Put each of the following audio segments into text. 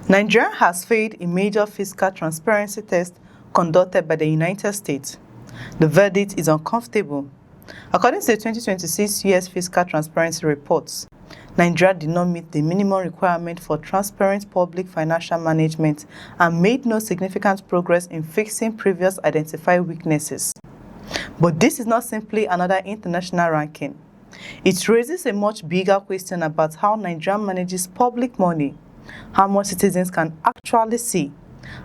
Nigeria has failed a major fiscal transparency test conducted by the United States. The verdict is uncomfortable. According to the 2026 U.S. Fiscal Transparency Reports, Nigeria did not meet the minimum requirement for transparent public financial management and made no significant progress in fixing previous identified weaknesses. But this is not simply another international ranking. It raises a much bigger question about how Nigeria manages public money, how much citizens can actually see,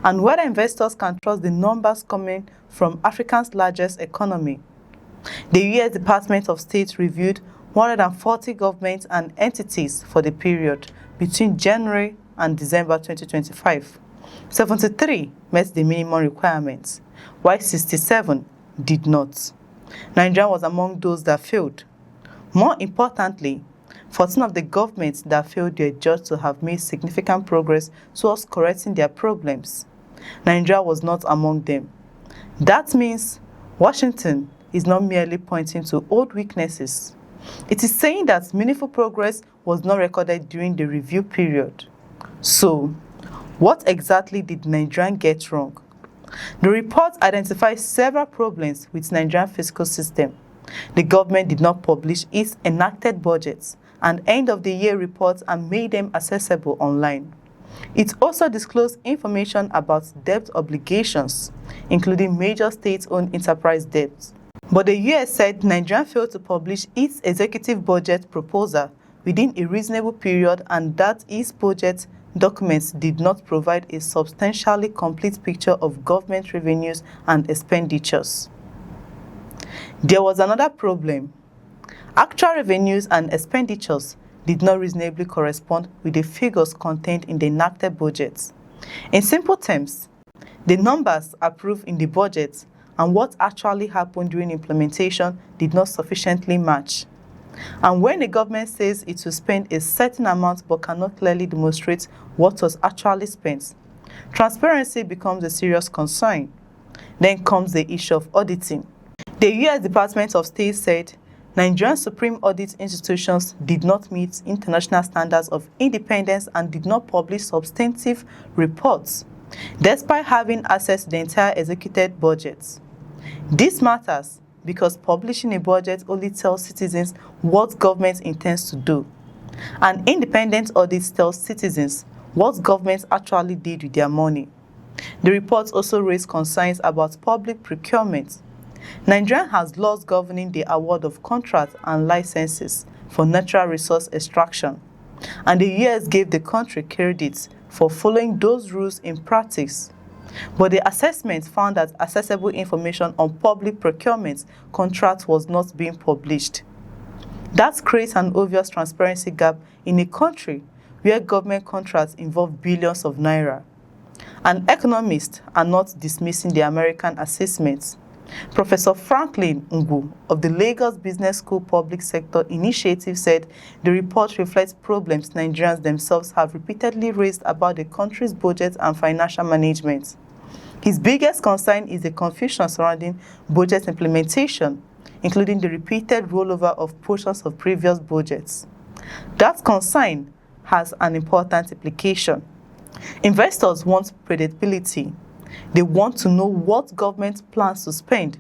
and whether investors can trust the numbers coming from Africa's largest economy. The U.S. Department of State reviewed 140 governments and entities for the period between January and December 2025. 73 met the minimum requirements, while 67 did not. Nigeria was among those that failed. More importantly, 14 of the governments that failed were judged to have made significant progress towards correcting their problems. Nigeria was not among them. That means Washington is not merely pointing to old weaknesses. It is saying that meaningful progress was not recorded during the review period. So, what exactly did Nigeria get wrong? The report identified several problems with Nigerian fiscal system. The government did not publish its enacted budgets and end-of-the-year reports and made them accessible online. It also disclosed information about debt obligations, including major state-owned enterprise debts. But the US said Nigeria failed to publish its executive budget proposal within a reasonable period and that its budget documents did not provide a substantially complete picture of government revenues and expenditures. There was another problem. Actual revenues and expenditures did not reasonably correspond with the figures contained in the enacted budgets. In simple terms, the numbers approved in the budget and what actually happened during implementation did not sufficiently match. And when the government says it will spend a certain amount but cannot clearly demonstrate what was actually spent, transparency becomes a serious concern. Then comes the issue of auditing. The U.S. Department of State said Nigerian Supreme Audit institutions did not meet international standards of independence and did not publish substantive reports, despite having access to the entire executed budget. This matters because publishing a budget only tells citizens what government intends to do. An independent audit tells citizens what government actually did with their money. The report also raised concerns about public procurement. Nigeria has laws governing the award of contracts and licenses for natural resource extraction, and the US gave the country credit for following those rules in practice. But the assessment found that accessible information on public procurement contracts was not being published. That creates an obvious transparency gap in a country where government contracts involve billions of naira. And economists are not dismissing the American assessments. Professor Franklin Ngu of the Lagos Business School Public Sector Initiative said the report reflects problems Nigerians themselves have repeatedly raised about the country's budget and financial management. His biggest concern is the confusion surrounding budget implementation, including the repeated rollover of portions of previous budgets. That concern has an important implication. Investors want predictability. They want to know what government plans to spend,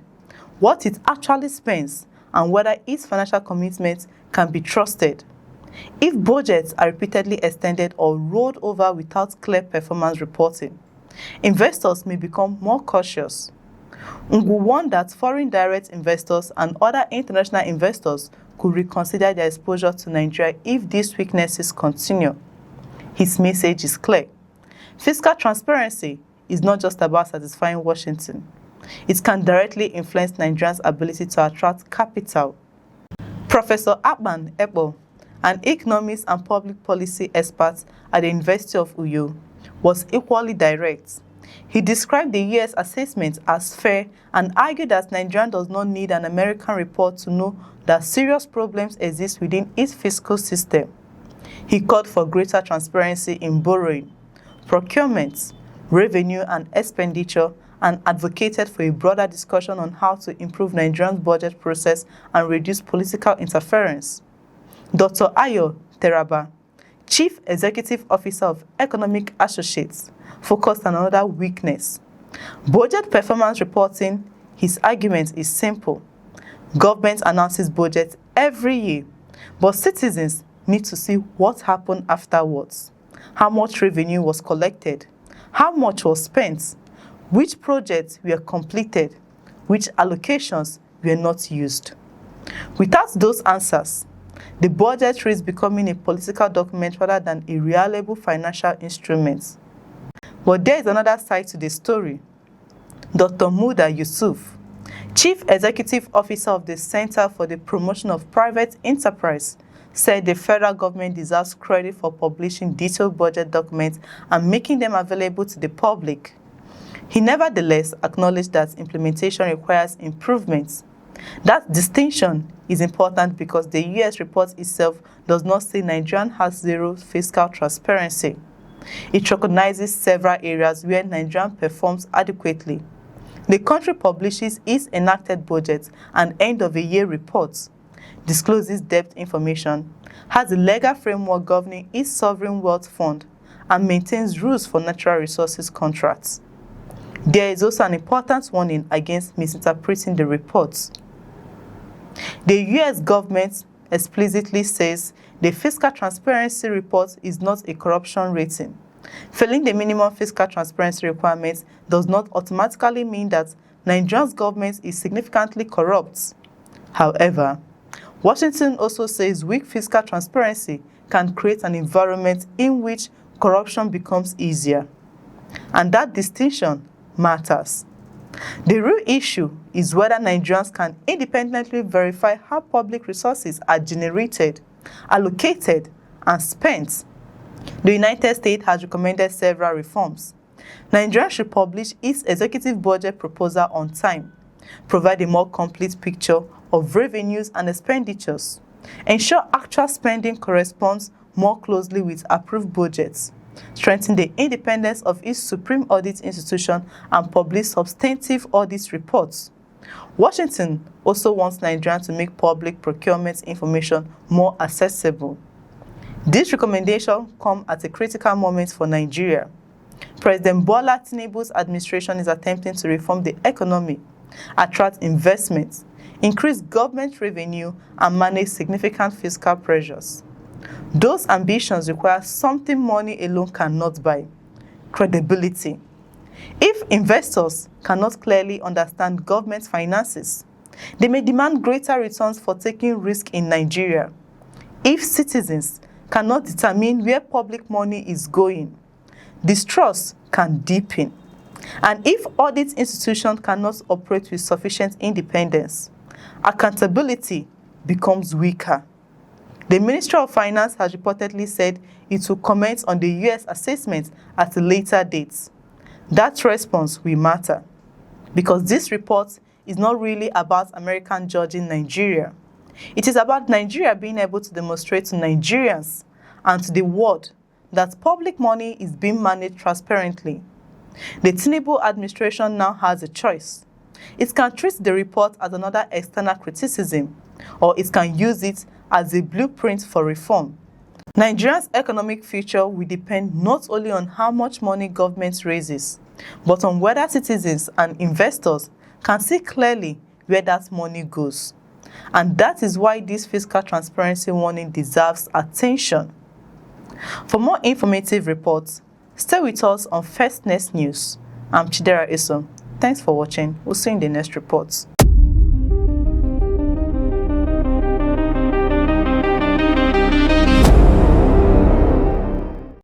what it actually spends, and whether its financial commitments can be trusted. If budgets are repeatedly extended or rolled over without clear performance reporting, investors may become more cautious. Ngu warned that foreign direct investors and other international investors could reconsider their exposure to Nigeria if these weaknesses continue. His message is clear. Fiscal transparency is not just about satisfying Washington. It can directly influence Nigerians' ability to attract capital. Professor Akpan Ekpo, an economist and public policy expert at the University of Uyo, was equally direct. He described the US assessment as fair and argued that Nigeria does not need an American report to know that serious problems exist within its fiscal system. He called for greater transparency in borrowing, procurement, revenue and expenditure, and advocated for a broader discussion on how to improve Nigeria's budget process and reduce political interference. Dr. Ayo Teraba, Chief Executive Officer of Economic Associates, focused on another weakness. Budget performance reporting, his argument is simple. Government announces budget every year, but citizens need to see what happened afterwards. How much revenue was collected? How much was spent? Which projects were completed? Which allocations were not used? Without those answers, the budget risks becoming a political document rather than a reliable financial instrument. But there is another side to the story. Dr. Muda Yusuf, Chief Executive Officer of the Center for the Promotion of Private Enterprise, said the federal government deserves credit for publishing detailed budget documents and making them available to the public. He nevertheless acknowledged that implementation requires improvements. That distinction is important because the US report itself does not say Nigeria has zero fiscal transparency. It recognizes several areas where Nigeria performs adequately. The country publishes its enacted budget and end-of-the-year reports, discloses debt information, has a legal framework governing its sovereign wealth fund, and maintains rules for natural resources contracts. There is also an important warning against misinterpreting the reports. The US government explicitly says the fiscal transparency report is not a corruption rating. Failing the minimum fiscal transparency requirements does not automatically mean that Nigeria's government is significantly corrupt. However, Washington also says weak fiscal transparency can create an environment in which corruption becomes easier. And that distinction matters. The real issue is whether Nigerians can independently verify how public resources are generated, allocated, and spent. The United States has recommended several reforms. Nigeria should publish its executive budget proposal on time, provide a more complete picture of revenues and expenditures, ensure actual spending corresponds more closely with approved budgets, strengthen the independence of its supreme audit institution, and publish substantive audit reports. Washington also wants Nigeria to make public procurement information more accessible. This recommendation comes at a critical moment for Nigeria. President Bola Tinubu's administration is attempting to reform the economy, attract investments, increase government revenue, and manage significant fiscal pressures. Those ambitions require something money alone cannot buy: credibility. If investors cannot clearly understand government finances, they may demand greater returns for taking risk in Nigeria. If citizens cannot determine where public money is going, distrust can deepen. And if audit institutions cannot operate with sufficient independence, accountability becomes weaker. The Ministry of Finance has reportedly said it will comment on the US assessment at a later date. That response will matter, because this report is not really about American judging Nigeria. It is about Nigeria being able to demonstrate to Nigerians and to the world that public money is being managed transparently. The Tinubu administration now has a choice. It can treat the report as another external criticism, or it can use it as a blueprint for reform. Nigeria's economic future will depend not only on how much money government raises, but on whether citizens and investors can see clearly where that money goes. And that is why this fiscal transparency warning deserves attention. For more informative reports, stay with us on First Next News. I'm Chidera Iso. Thanks for watching. We'll see you in the next reports.